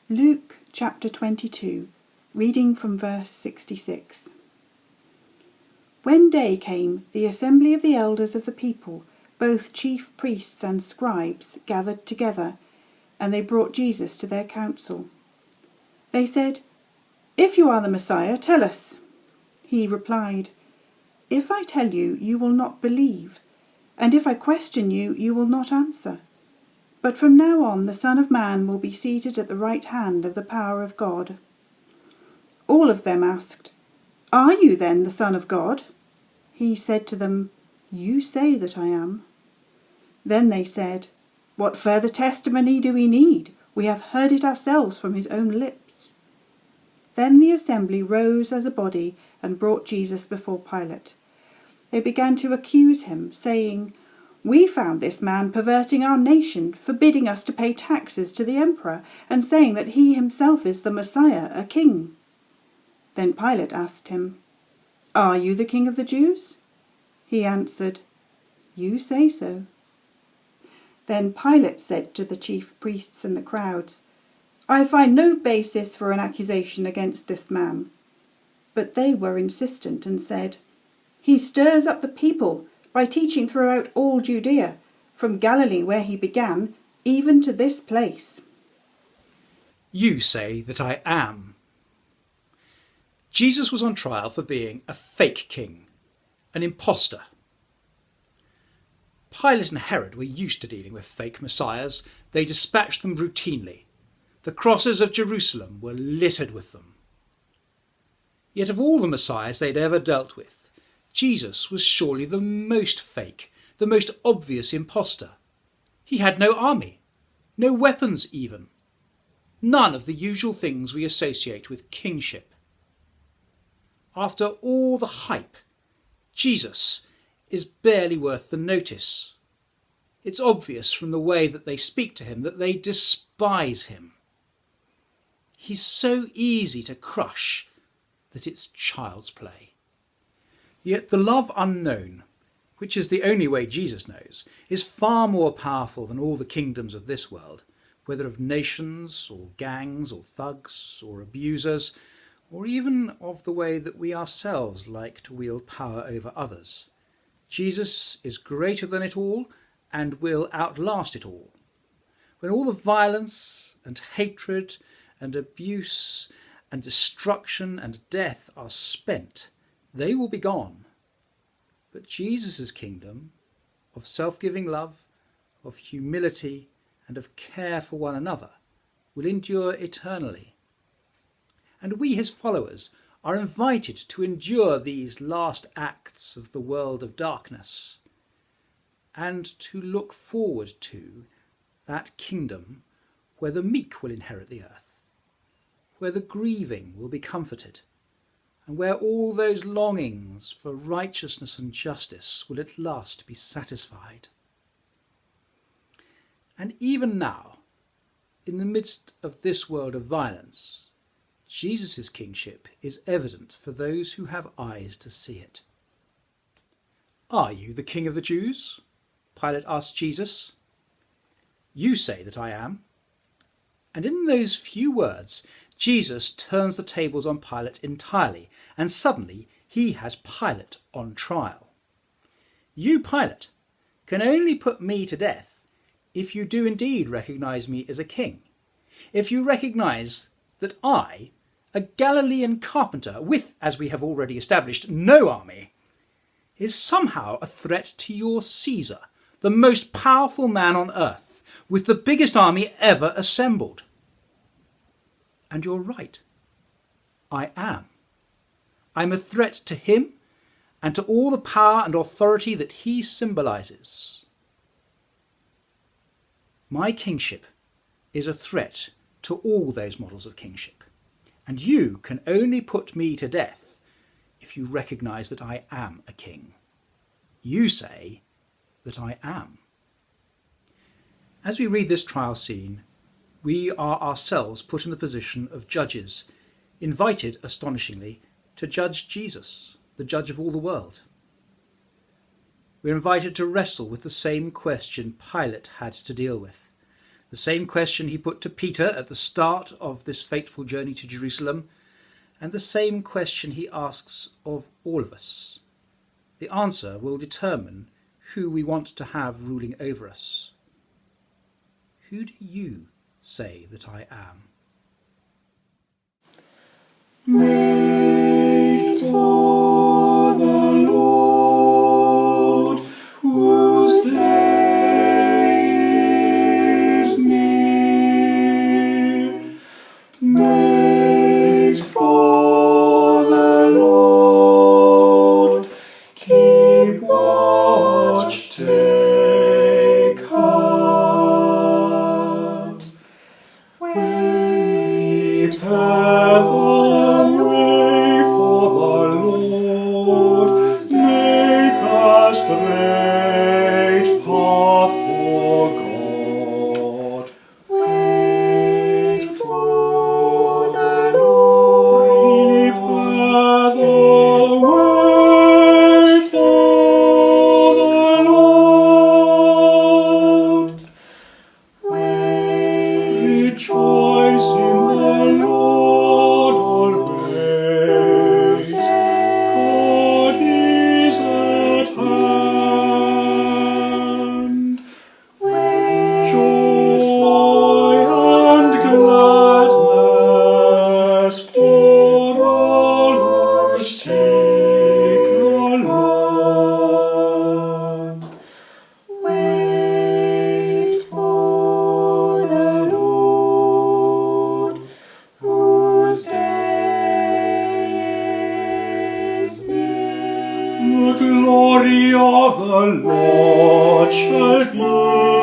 Luke chapter 22, reading from verse 66. When day came, the assembly of the elders of the people, both chief priests and scribes, gathered together, and they brought Jesus to their council. They said, "If you are the Messiah, tell us." He replied, "If I tell you, you will not believe, and if I question you, you will not answer. But from now on the Son of Man will be seated at the right hand of the power of God." All of them asked, "Are you then the Son of God?" He said to them, "You say that I am." Then they said, "What further testimony do we need? We have heard it ourselves from his own lips." Then the assembly rose as a body and brought Jesus before Pilate. They began to accuse him, saying, "We found this man perverting our nation, forbidding us to pay taxes to the emperor, and saying that he himself is the Messiah, a king." Then Pilate asked him, "Are you the king of the Jews?" He answered, "You say so." Then Pilate said to the chief priests and the crowds, "I find no basis for an accusation against this man." But they were insistent and said, "He stirs up the people by teaching throughout all Judea, from Galilee where he began, even to this place." You say that I am. Jesus was on trial for being a fake king, an imposter. Pilate and Herod were used to dealing with fake messiahs. They dispatched them routinely. The crosses of Jerusalem were littered with them. Yet of all the messiahs they'd ever dealt with, Jesus was surely the most fake, the most obvious imposter. He had no army, no weapons even. None of the usual things we associate with kingship. After all the hype, Jesus is barely worth the notice. It's obvious from the way that they speak to him that they despise him. He's so easy to crush that it's child's play. Yet the love unknown, which is the only way Jesus knows, is far more powerful than all the kingdoms of this world, whether of nations or gangs or thugs or abusers, or even of the way that we ourselves like to wield power over others. Jesus is greater than it all and will outlast it all. When all the violence and hatred and abuse and destruction and death are spent, they will be gone. But Jesus' kingdom of self-giving love, of humility and of care for one another will endure eternally. And we, his followers, are invited to endure these last acts of the world of darkness and to look forward to that kingdom where the meek will inherit the earth, where the grieving will be comforted, and where all those longings for righteousness and justice will at last be satisfied. And even now, in the midst of this world of violence, Jesus' kingship is evident for those who have eyes to see it. "Are you the king of the Jews?" Pilate asked Jesus. "You say that I am." And in those few words, Jesus turns the tables on Pilate entirely, and suddenly he has Pilate on trial. "You, Pilate, can only put me to death if you do indeed recognise me as a king, if you recognise that I, a Galilean carpenter with, as we have already established, no army, is somehow a threat to your Caesar, the most powerful man on earth, with the biggest army ever assembled." And you're right. I am. I'm a threat to him and to all the power and authority that he symbolises. My kingship is a threat to all those models of kingship, and you can only put me to death if you recognise that I am a king. You say that I am. As we read this trial scene, we are ourselves put in the position of judges, invited, astonishingly, to judge Jesus, the judge of all the world. We're invited to wrestle with the same question Pilate had to deal with, The same question he put to Peter at the start of this fateful journey to Jerusalem, and the same question he asks of all of us. The answer will determine who we want to have ruling over us. Who do you say that I am? Wait for the Lord, whose day is near. Wait for the Lord, keep watch, take heart. Wait The glory of the Lord shall be